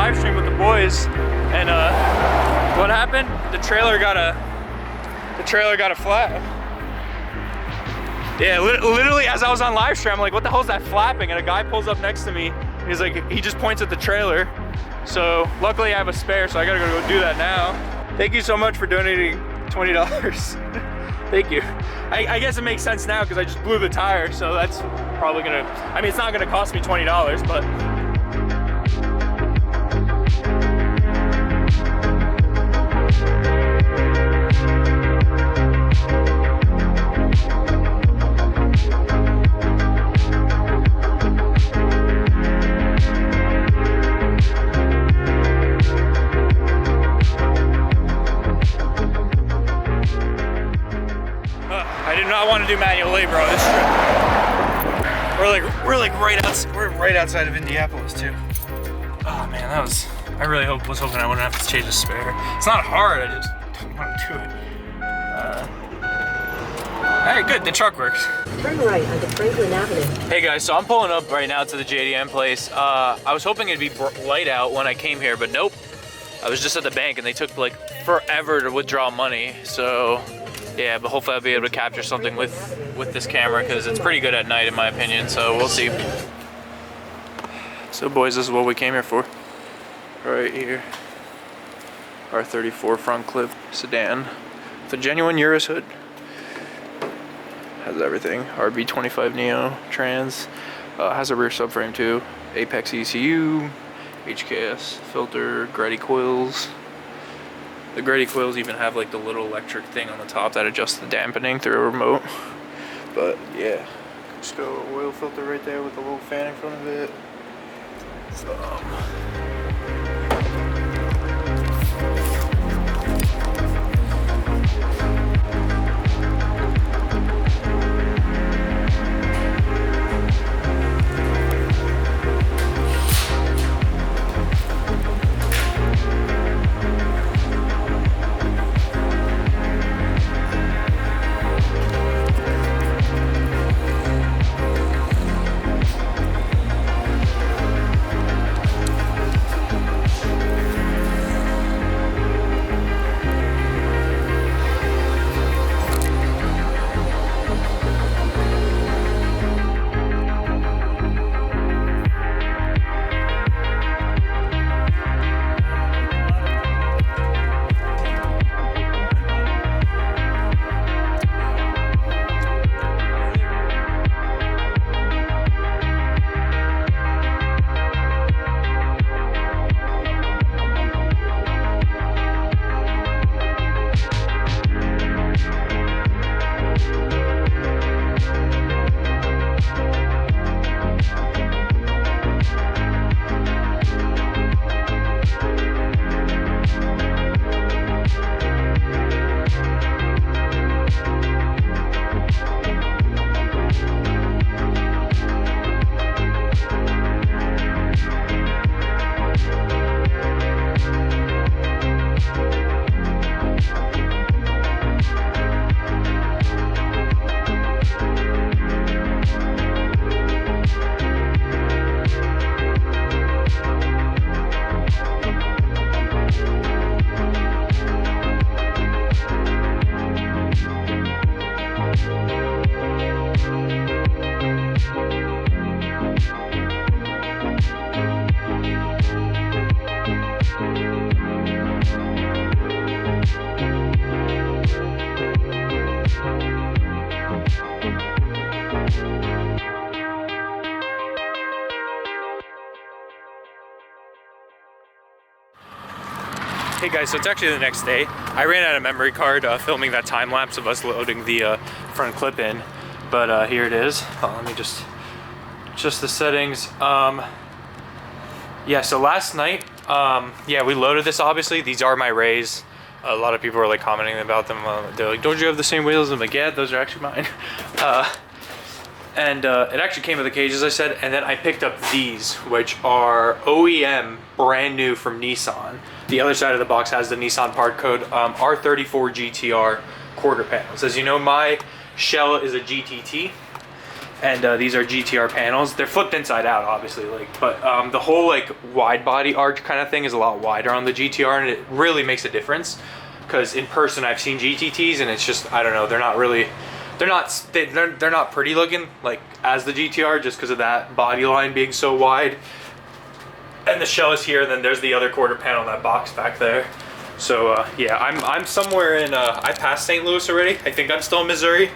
live stream with the boys, and what happened? The trailer got a flat. Yeah, literally as I was on live stream, I'm like, what the hell is that flapping? And a guy pulls up next to me. He's like, he just points at the trailer. So luckily I have a spare, so I gotta go do that now. Thank you so much for donating $20. Thank you. I guess it makes sense now because I just blew the tire, so that's probably gonna, I mean, it's not gonna cost me $20, but. I want to do manual labor on this trip. We're right outside of Indianapolis too. Oh man, I really was hoping I wouldn't have to change the spare. It's not hard, I just don't want to do it. Alright, good, the truck works. Turn right onto Franklin Avenue. Hey guys, so I'm pulling up right now to the JDM place. I was hoping it'd be light out when I came here, but nope. I was just at the bank and they took like forever to withdraw money, so yeah, but hopefully I'll be able to capture something with this camera because it's pretty good at night in my opinion, so we'll see. So boys, this is what we came here for. Right here. R34 front clip sedan. It's a genuine Urus hood. Has everything. RB25 Neo, trans. Has a rear subframe too. Apex ECU, HKS, filter, Grady coils. The Grady coils even have like the little electric thing on the top that adjusts the dampening through a remote. But yeah, just go oil filter right there with a little fan in front of it. Hey guys, so it's actually the next day. I ran out of memory card filming that time lapse of us loading the front clip in, but here it is. Let me just the settings. Yeah, so last night, yeah, we loaded this obviously. These are my Rays. A lot of people are like commenting about them. They're like, don't you have the same wheels? I'm like, yeah, those are actually mine. And it actually came with a cage, as I said, and then I picked up these, which are OEM, brand new from Nissan. The other side of the box has the Nissan part code, R34 GTR quarter panels. As you know, my shell is a GTT, And these are GTR panels. They're flipped inside out, obviously, like, but the whole like wide body arch kind of thing is a lot wider on the GTR, and it really makes a difference. Because in person, I've seen GTTs, and it's just, I don't know, they're not really, they're not pretty looking like as the GTR, just because of that body line being so wide. And the shell is here, and then there's the other quarter panel, that box back there. So yeah, I'm somewhere in, I passed St. Louis already. I think I'm still in Missouri.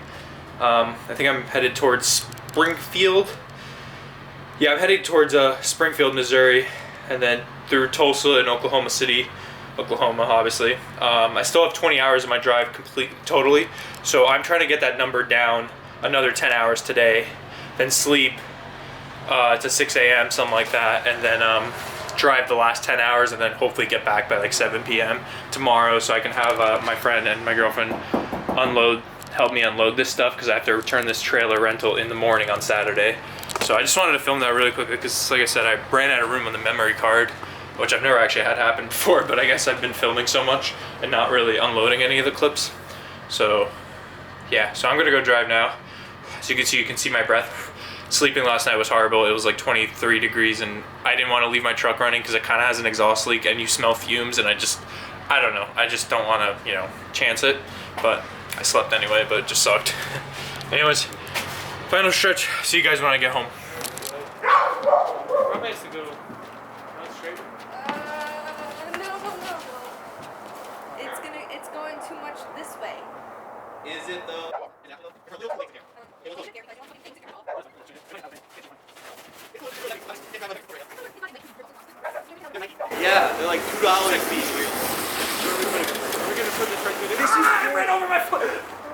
I think I'm headed towards Springfield. Yeah, I'm headed towards Springfield, Missouri, and then through Tulsa and Oklahoma City, Oklahoma, obviously. I still have 20 hours of my drive totally. So I'm trying to get that number down another 10 hours today, then sleep to 6 a.m., something like that, and then drive the last 10 hours, and then hopefully get back by like 7 p.m. tomorrow, so I can have my friend and my girlfriend help me unload this stuff, because I have to return this trailer rental in the morning on Saturday. So I just wanted to film that really quickly, because like I said, I ran out of room on the memory card, which I've never actually had happen before, but I guess I've been filming so much and not really unloading any of the clips. So yeah, so I'm gonna go drive now. As you can see my breath. Sleeping last night was horrible. It was like 23 degrees, and I didn't want to leave my truck running because it kind of has an exhaust leak, and you smell fumes, and I don't know. I just don't want to, you know, chance it. But I slept anyway, but it just sucked. Anyways, final stretch. See you guys when I get home. Probably has to go straight. No. It's going too much this way. Is it though? Yeah, they're like $2 a piece. We're gonna put this right through. This is right over my foot.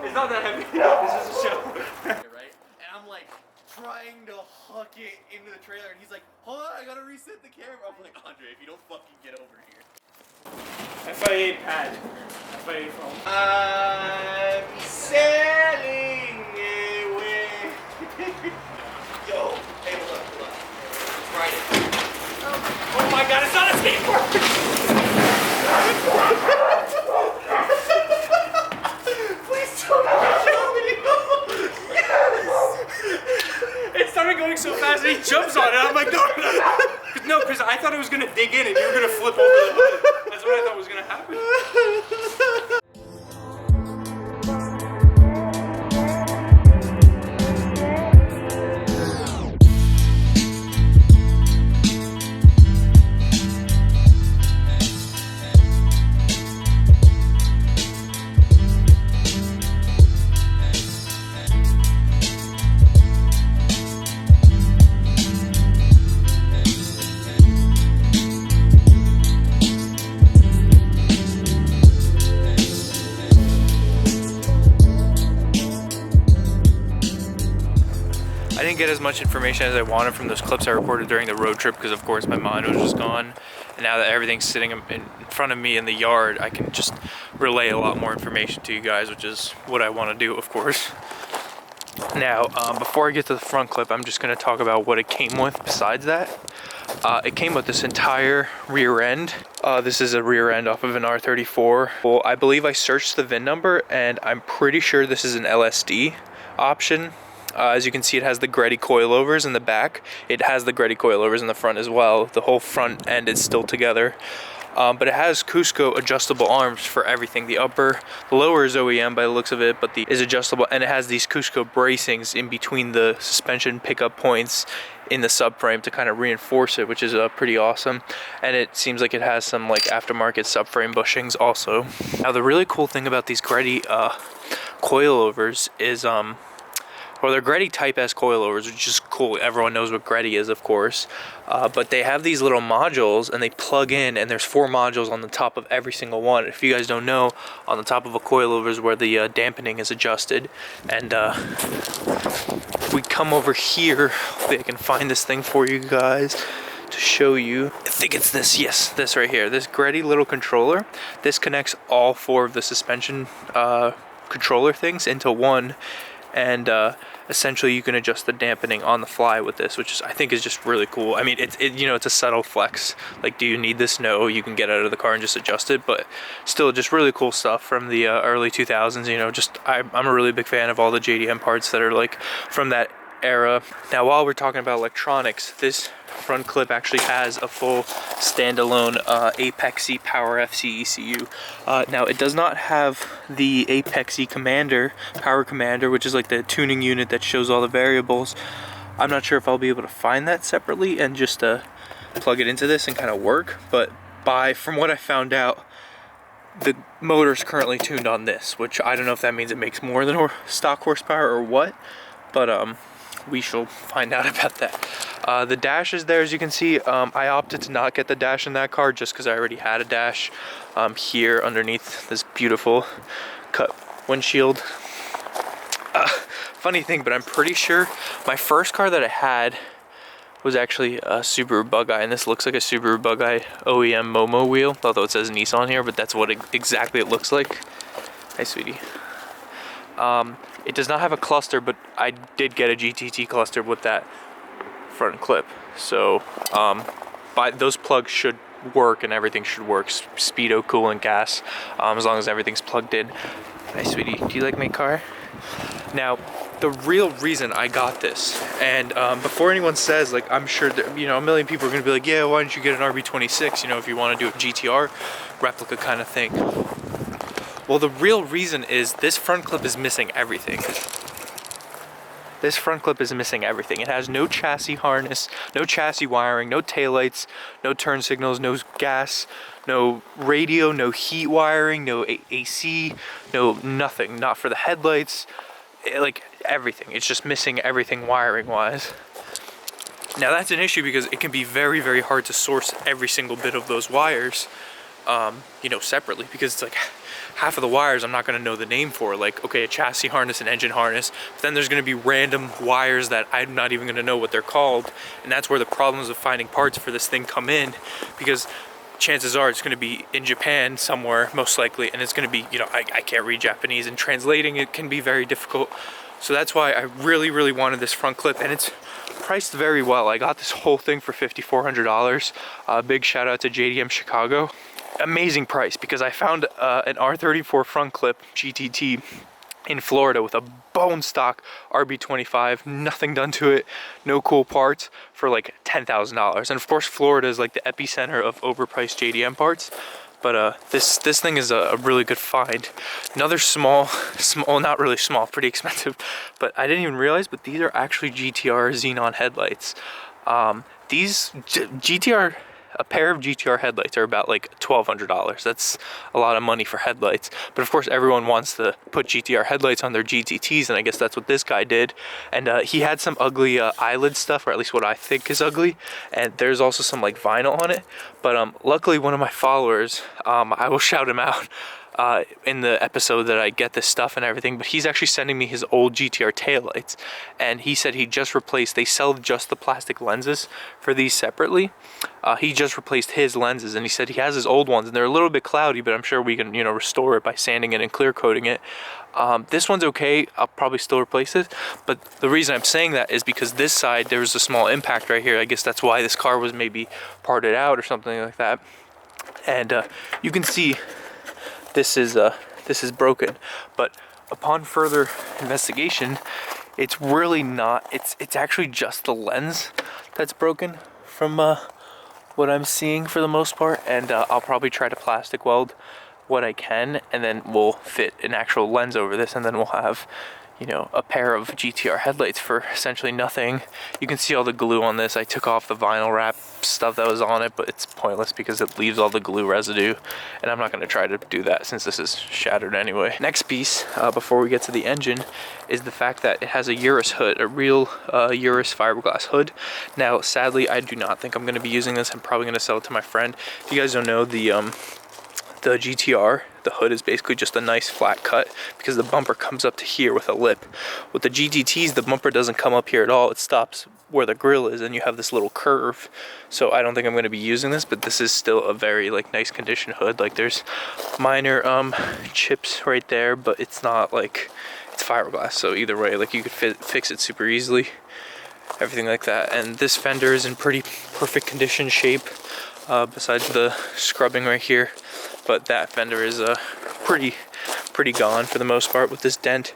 It's not that heavy. This is a show. Right? And I'm like trying to huck it into the trailer, and he's like, hold on, I gotta reset the camera. I'm like, Andre, if you don't fucking get over here. FIA pad. FIA phone. I'm sailing away. Yo, hey, hold up. Let's ride it. Oh my god, it's not a skateboard! Please tell me video. Yes! It started going so fast and he jumps on it. I'm like, no. No, because I thought it was going to dig in and you were going to flip over the hood. That's what I thought was going to happen. I didn't get as much information as I wanted from those clips I recorded during the road trip because of course my mind was just gone, and now that everything's sitting in front of me in the yard, I can just relay a lot more information to you guys, which is what I want to do, of course. Now, before I get to the front clip, I'm just going to talk about what it came with besides that. It came with this entire rear end. This is a rear end off of an R34. Well, I believe I searched the VIN number, and I'm pretty sure this is an LSD option. As you can see, it has the Greddy coilovers in the back. It has the Greddy coilovers in the front as well. The whole front end is still together. But it has Cusco adjustable arms for everything. The lower is OEM by the looks of it, but the is adjustable, and it has these Cusco bracings in between the suspension pickup points in the subframe to kind of reinforce it, which is pretty awesome. And it seems like it has some like aftermarket subframe bushings also. Now the really cool thing about these Greddy coilovers is well, they're Greddy Type S coilovers, which is cool. Everyone knows what Greddy is, of course. But they have these little modules, and they plug in, and there's 4 modules on the top of every single one. If you guys don't know, on the top of a coilover is where the dampening is adjusted. And if we come over here, hopefully I can find this thing for you guys to show you. I think it's this, yes, this right here. This Greddy little controller. This connects all 4 of the suspension controller things into one. And essentially you can adjust the dampening on the fly with this, which is, I think is just really cool. I mean, you know, it's a subtle flex. Like, do you need this? No, you can get out of the car and just adjust it, but still just really cool stuff from the early 2000s. You know, just I'm a really big fan of all the JDM parts that are like from that era. Now, while we're talking about electronics, this front clip actually has a full standalone Apexy Power FC ECU. Now, it does not have the Apexy Power Commander, which is like the tuning unit that shows all the variables. I'm not sure if I'll be able to find that separately and just plug it into this and kind of work, but from what I found out, the motor is currently tuned on this, which I don't know if that means it makes more than stock horsepower or what, but we shall find out about that. The dash is there, as you can see. I opted to not get the dash in that car just because I already had a dash here underneath this beautiful cut windshield. Funny thing, but I'm pretty sure my first car that I had was actually a Subaru Bug-Eye, and this looks like a Subaru Bug-Eye OEM Momo wheel, although it says Nissan here, but that's what exactly it looks like. Hi, sweetie. It does not have a cluster, but I did get a GTT cluster with that front clip. So those plugs should work and everything should work. Speedo, coolant, gas, as long as everything's plugged in. Hi, sweetie. Do you like my car? Now, the real reason I got this, and before anyone says, like, I'm sure that, you know, a million people are going to be like, yeah, why don't you get an RB26, you know, if you want to do a GTR replica kind of thing. Well, the real reason is this front clip is missing everything. This front clip is missing everything. It has no chassis harness, no chassis wiring, no taillights, no turn signals, no gas, no radio, no heat wiring, no AC, no nothing. Not for the headlights, like everything. It's just missing everything wiring wise. Now that's an issue because it can be very, very hard to source every single bit of those wires, you know, separately, because it's like half of the wires I'm not going to know the name for, like, okay, a chassis harness, an engine harness, but then there's going to be random wires that I'm not even going to know what they're called, and that's where the problems of finding parts for this thing come in, because chances are it's going to be in Japan somewhere, most likely, and it's going to be, you know, I can't read Japanese, and translating it can be very difficult. So that's why I really, really wanted this front clip, and it's priced very well. I got this whole thing for $5,400. Big shout out to JDM Chicago. Amazing price, because I found an R34 front clip GTT in Florida with a bone stock RB25, nothing done to it, no cool parts, for like $10,000. And of course, Florida is like the epicenter of overpriced JDM parts. But this thing is a really good find. Another small, not really small, pretty expensive, but I didn't even realize, but these are actually GTR xenon headlights. These a pair of GTR headlights are about like $1,200. That's a lot of money for headlights. But of course, everyone wants to put GTR headlights on their GTTs, and I guess that's what this guy did. And he had some ugly eyelid stuff, or at least what I think is ugly. And there's also some like vinyl on it. But luckily, one of my followers, I will shout him out in the episode that I get this stuff and everything, but he's actually sending me his old GTR taillights, and he said he just replaced, they sell just the plastic lenses for these separately. He just replaced his lenses, and he said he has his old ones and they're a little bit cloudy, but I'm sure we can, you know, restore it by sanding it and clear coating it. This one's okay, I'll probably still replace it, but the reason I'm saying that is because this side, there was a small impact right here. I guess that's why this car was maybe parted out or something like that. And you can see this is broken, but upon further investigation, it's really not. It's actually just the lens that's broken from what I'm seeing for the most part, and I'll probably try to plastic weld what I can, and then we'll fit an actual lens over this, and then we'll have, you know, a pair of GTR headlights for essentially nothing. You can see all the glue on this. I took off the vinyl wrap stuff that was on it, but it's pointless because it leaves all the glue residue, and I'm not going to try to do that since this is shattered anyway. Next piece, before we get to the engine, is the fact that it has a Urus hood, a real Urus fiberglass hood. Now, sadly, I do not think I'm going to be using this. I'm probably going to sell it to my friend. If you guys don't know, the GTR, the hood is basically just a nice flat cut because the bumper comes up to here with a lip. With the GTTs, the bumper doesn't come up here at all. It stops where the grill is, and you have this little curve. So I don't think I'm going to be using this, but this is still a very like nice condition hood. Like there's minor chips right there, but it's not like, it's fiberglass. So either way, like you could fix it super easily, everything like that. And this fender is in pretty perfect condition shape, besides the scrubbing right here. But that fender is pretty gone for the most part with this dent.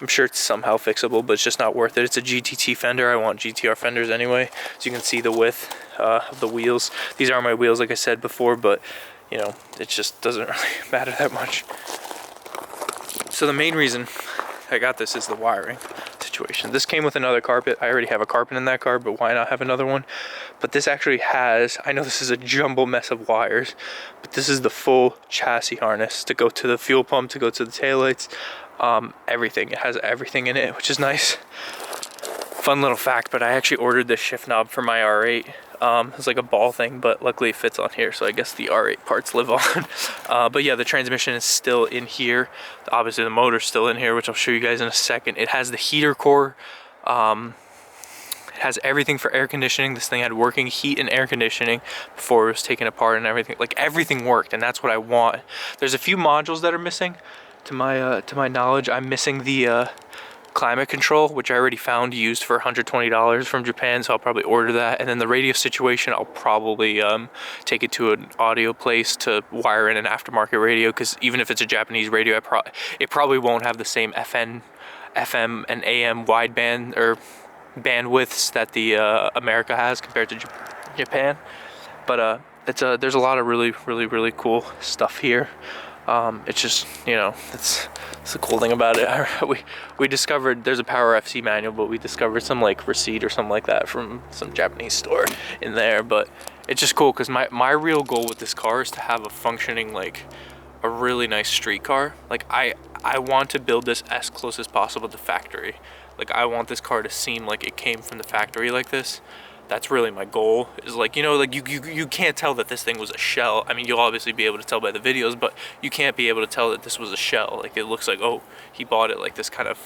I'm sure it's somehow fixable, but it's just not worth it. It's a GTT fender. I want GTR fenders anyway. So you can see the width of the wheels. These are my wheels, like I said before, but you know, it just doesn't really matter that much. So the main reason I got this is the wiring situation. This came with another carpet. I already have a carpet in that car, but why not have another one? But this actually has, I know this is a jumble mess of wires, but this is the full chassis harness to go to the fuel pump, to go to the taillights. Everything. It has everything in it, which is nice. Fun little fact, but I actually ordered this shift knob for my R8. It's like a ball thing, but luckily it fits on here, so I guess the R8 parts live on. But yeah, the transmission is still in here. Obviously the motor's still in here, which I'll show you guys in a second. It has the heater core. It has everything for air conditioning. This thing had working heat and air conditioning before it was taken apart and everything. Like everything worked, and that's what I want. There's a few modules that are missing. To my knowledge, I'm missing the climate control, which I already found used for $120 from Japan, so I'll probably order that. And then the radio situation, I'll probably take it to an audio place to wire in an aftermarket radio, because even if it's a Japanese radio, it probably won't have the same FM and AM wideband or bandwidths that the America has compared to Japan. But there's a lot of really cool stuff here. It's just, you know, it's the cool thing about it. We discovered there's a Power FC manual, but we discovered some like receipt or something like that from some Japanese store in there. But it's just cool because my real goal with this car is to have a functioning, like a really nice street car. Like I want to build this as close as possible to factory. Like I want this car to seem like it came from the factory like this. That's really my goal, is like, you know, like you can't tell that this thing was a shell. I mean, you'll obviously be able to tell by the videos, but you can't be able to tell that this was a shell. Like it looks like, oh, he bought it like this kind of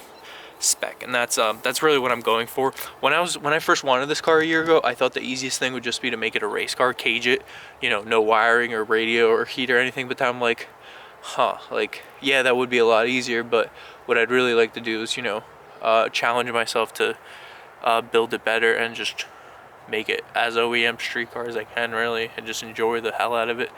spec, and that's really what I'm going for. When I first wanted this car a year ago, I thought the easiest thing would just be to make it a race car, cage it, you know, no wiring or radio or heat or anything. But then I'm like, like, yeah, that would be a lot easier, but what I'd really like to do is, you know, challenge myself to build it better and just make it as OEM street car as I can, really, and just enjoy the hell out of it.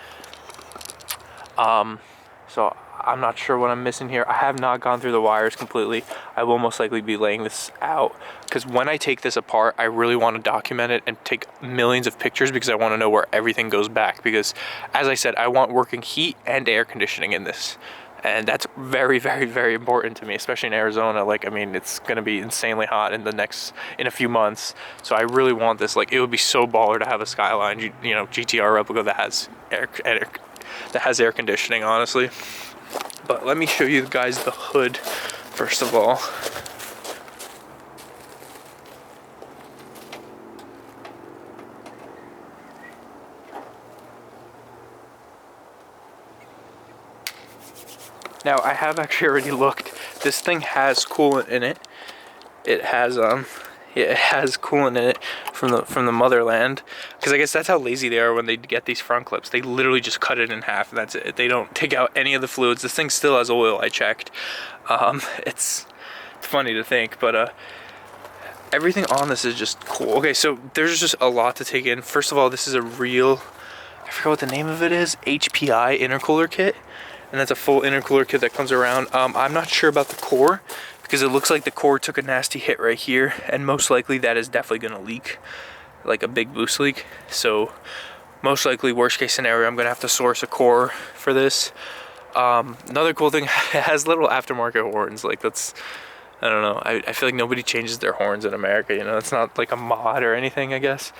So I'm not sure what I'm missing here. I have not gone through the wires completely. I will most likely be laying this out, because when I take this apart, I really want to document it and take millions of pictures, because I want to know where everything goes back, because as I said, I want working heat and air conditioning in this. And that's very important to me, especially in Arizona. Like, I mean, it's gonna be insanely hot in a few months. So I really want this. Like, it would be so baller to have a Skyline, you know, GTR replica that has air conditioning, honestly. But let me show you guys the hood first of all. Now, I have actually already looked. This thing has coolant in it. It has coolant in it from the motherland, because I guess that's how lazy they are when they get these front clips. They literally just cut it in half, and that's it. They don't take out any of the fluids. This thing still has oil, I checked. It's funny to think, but everything on this is just cool. Okay, so there's just a lot to take in. First of all, this is a real, I forgot what the name of it is, HPI intercooler kit. And that's a full intercooler kit that comes around. I'm not sure about the core, because it looks like the core took a nasty hit right here, and most likely that is definitely gonna leak, like a big boost leak. So most likely, worst case scenario, I'm gonna have to source a core for this. Another cool thing, it has little aftermarket horns. Like, that's, I don't know, I feel like nobody changes their horns in America, you know. It's not like a mod or anything, I guess.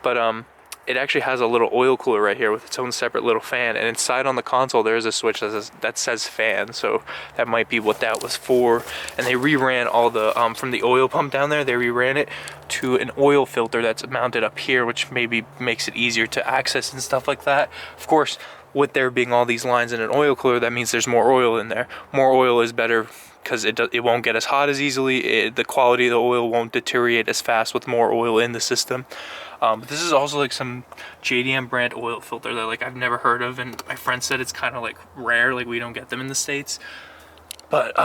But it actually has a little oil cooler right here with its own separate little fan, and inside on the console there's a switch that says fan, so that might be what that was for. And they reran all the from the oil pump down there, they reran it to an oil filter that's mounted up here, which maybe makes it easier to access and stuff like that. Of course, with there being all these lines in an oil cooler, that means there's more oil in there. More oil is better, because it won't get as hot as easily. The quality of the oil won't deteriorate as fast with more oil in the system. But this is also like some JDM brand oil filter that, like, I've never heard of, and my friend said it's kind of like rare, like we don't get them in the States. But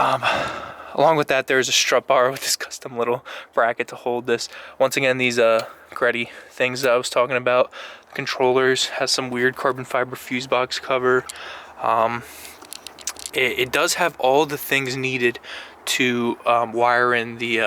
along with that, there's a strut bar with this custom little bracket to hold this. Once again, these Gretty things that I was talking about. The controllers has some weird carbon fiber fuse box cover. It does have all the things needed to wire in the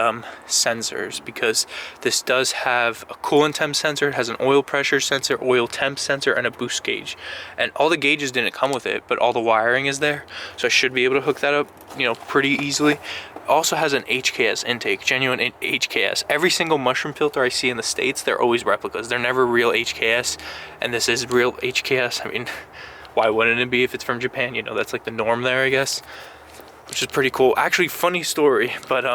sensors, because this does have a coolant temp sensor, it has an oil pressure sensor, oil temp sensor, and a boost gauge. And all the gauges didn't come with it, but all the wiring is there, so I should be able to hook that up, you know, pretty easily. Also has an HKS intake, genuine HKS. Every single mushroom filter I see in the States, they're always replicas. They're never real HKS, and this is real HKS. I mean, why wouldn't it be if it's from Japan? You know, that's like the norm there, I guess, which is pretty cool. Actually, funny story, but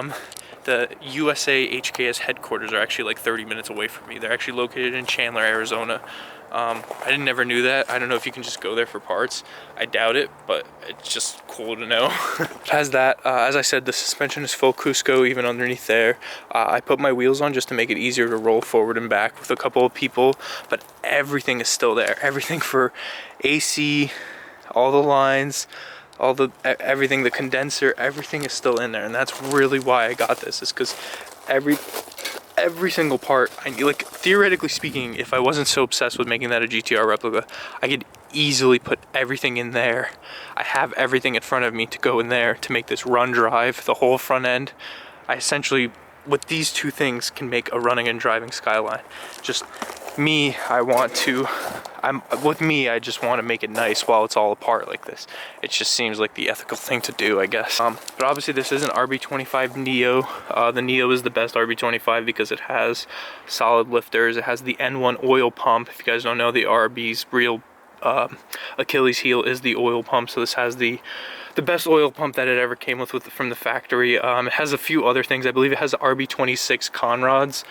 the USA HKS headquarters are actually like 30 minutes away from me. They're actually located in Chandler, Arizona. I never knew that. I don't know if you can just go there for parts. I doubt it, but it's just cool to know. It has that. As I said, the suspension is full Cusco even underneath there. I put my wheels on just to make it easier to roll forward and back with a couple of people, but everything is still there. Everything for AC, all the lines, everything, the condenser, everything is still in there. And that's really why I got this, is because every single part, like, theoretically speaking, if I wasn't so obsessed with making that a GTR replica, I could easily put everything in there. I have everything in front of me to go in there to make this run drive, the whole front end. I essentially, with these two things, can make a running and driving Skyline. Just me, I just want to make it nice while it's all apart like this. It just seems like the ethical thing to do, I guess. But obviously this is an RB25 Neo. The Neo is the best RB25 because it has solid lifters. It has the N1 oil pump. If you guys don't know, the RB's real Achilles heel is the oil pump. So this has the best oil pump that it ever came with from the factory. It has a few other things. I believe it has the RB26 Conrad's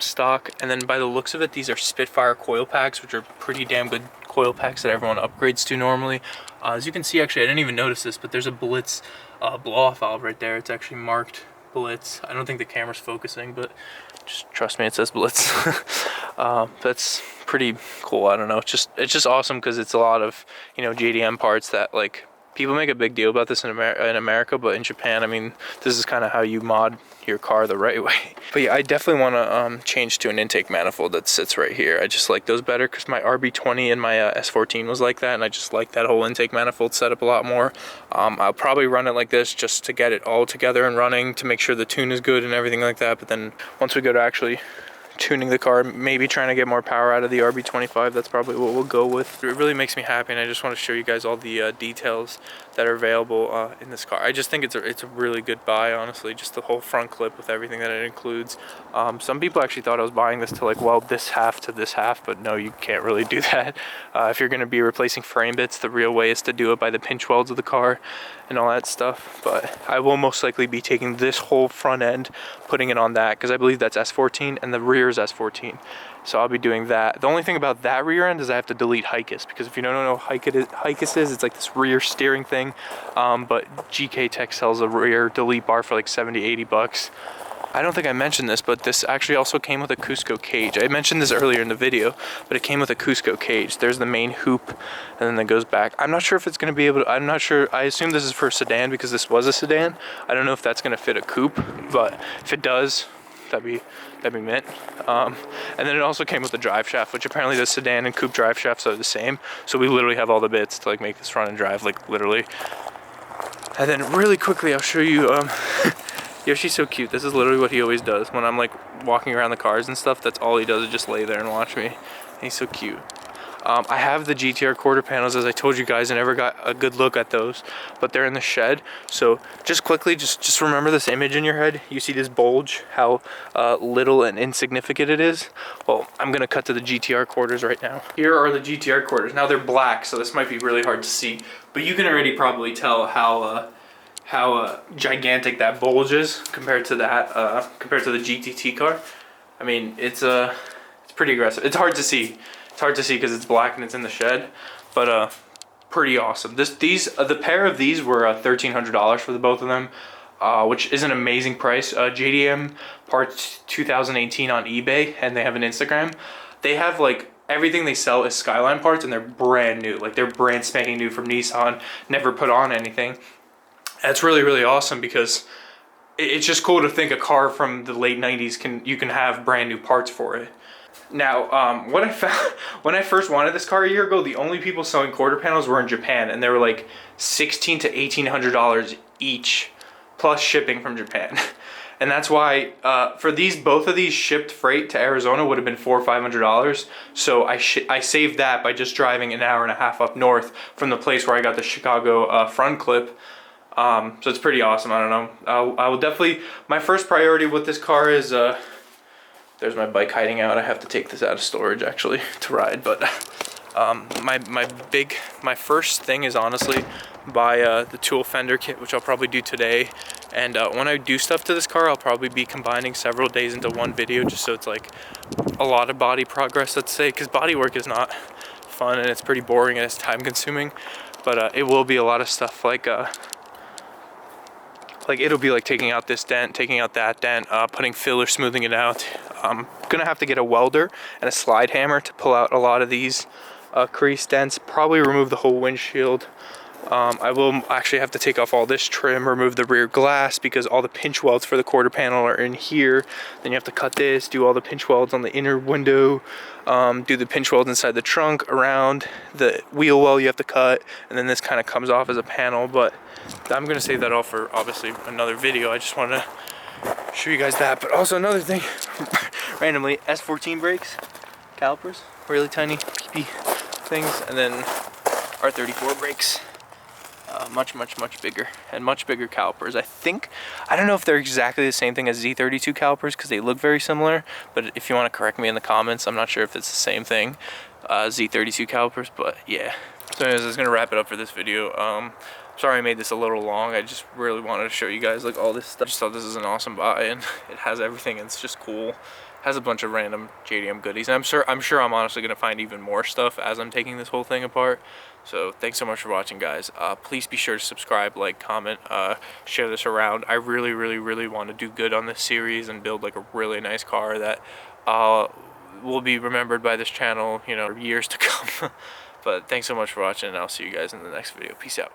stock, and then by the looks of it, these are Spitfire coil packs, which are pretty damn good coil packs that everyone upgrades to normally. As you can see, actually, I didn't even notice this, but there's a Blitz blow-off valve right there. It's actually marked Blitz. I don't think the camera's focusing, but just trust me, it says Blitz. That's pretty cool. I don't know. It's just awesome because it's a lot of, you know, JDM parts that, like, people make a big deal about this in America, but in Japan, I mean, this is kind of how you mod your car the right way. But yeah, I definitely want to change to an intake manifold that sits right here. I just like those better because my RB20 and my S14 was like that, and I just like that whole intake manifold setup a lot more. I'll probably run it like this just to get it all together and running, to make sure the tune is good and everything like that. But then once we go to actually tuning the car, maybe trying to get more power out of the RB25, that's probably what we'll go with. It really makes me happy, and I just want to show you guys all the details that are available in this car. I just think it's a really good buy, honestly, just the whole front clip with everything that it includes. Some people actually thought I was buying this to, like, weld this half to this half, but no, you can't really do that. If you're going to be replacing frame bits, the real way is to do it by the pinch welds of the car and all that stuff. But I will most likely be taking this whole front end, putting it on that, because I believe that's S14 and the rear is S14. So I'll be doing that. The only thing about that rear end is I have to delete HICUS, because if you don't know what HICUS is, it's like this rear steering thing. But GK Tech sells a rear delete bar for like 70, 80 bucks. I don't think I mentioned this, but this actually also came with a Cusco cage. I mentioned this earlier in the video, but it came with a Cusco cage. There's the main hoop, and then it goes back. I'm not sure if it's going to be able to, I'm not sure. I assume this is for a sedan because this was a sedan. I don't know if that's going to fit a coupe, but if it does, that'd be mint. And then it also came with a drive shaft, which apparently the sedan and coupe drive shafts are the same. So we literally have all the bits to, like, make this run and drive, like, literally. And then really quickly, I'll show you, Yoshi's so cute. This is literally what he always does. When I'm, like, walking around the cars and stuff, that's all he does, is just lay there and watch me. And he's so cute. I have the GTR quarter panels, as I told you guys. I never got a good look at those, but they're in the shed. So just quickly, just remember this image in your head. You see this bulge, how little and insignificant it is? Well, I'm gonna cut to the GTR quarters right now. Here are the GTR quarters. Now they're black, so this might be really hard to see, but you can already probably tell how gigantic that bulge is compared to that, compared to the GTT car. I mean, it's pretty aggressive. It's hard to see. It's hard to see because it's black and it's in the shed, but pretty awesome. The pair of these were $1,300 for the both of them, which is an amazing price. JDM parts 2018 on eBay, and they have an Instagram. They have, like, everything they sell is Skyline parts, and they're brand new. Like, they're brand spanking new from Nissan, never put on anything. And it's really, really awesome because it's just cool to think a car from the late 90s you can have brand new parts for it. Now, what I found when I first wanted this car a year ago, the only people selling quarter panels were in Japan, and they were like $1,600 to $1,800 each plus shipping from Japan. And that's why for both of these shipped freight to Arizona would have been $400 or $500. So I saved that by just driving an hour and a half up north from the place where I got the Chicago front clip. So it's pretty awesome. I don't know. I will definitely, my first priority with this car is, there's my bike hiding out. I have to take this out of storage actually to ride. But my first thing is honestly buy the tool fender kit, which I'll probably do today. And when I do stuff to this car, I'll probably be combining several days into one video, just so it's like a lot of body progress, let's say, because body work is not fun and it's pretty boring and it's time consuming. But it will be a lot of stuff like it'll be like taking out this dent, taking out that dent, putting filler, smoothing it out. I'm gonna have to get a welder and a slide hammer to pull out a lot of these crease dents, probably remove the whole windshield. I will actually have to take off all this trim, remove the rear glass because all the pinch welds for the quarter panel are in here. Then you have to cut this, do all the pinch welds on the inner window, do the pinch welds inside the trunk, around the wheel well you have to cut, and then this kind of comes off as a panel. But I'm gonna save that all for obviously another video. I just want to show you guys that. But also another thing, randomly, S14 brakes, calipers, really tiny PP things, and then R34 brakes. Much bigger and much bigger calipers. I don't know if they're exactly the same thing as Z32 calipers because they look very similar, but if you want to correct me in the comments, I'm not sure if it's the same thing, Z32 calipers, but yeah. So anyways, I was gonna wrap it up for this video. Sorry I made this a little long. I just really wanted to show you guys like all this stuff. I just thought this is an awesome buy, and it has everything, and it's just cool. Has a bunch of random JDM goodies, and I'm sure I'm honestly gonna find even more stuff as I'm taking this whole thing apart. So thanks so much for watching, guys. Please be sure to subscribe, like, comment, share this around. I really want to do good on this series and build like a really nice car that will be remembered by this channel, you know, years to come. But thanks so much for watching, and I'll see you guys in the next video. Peace out.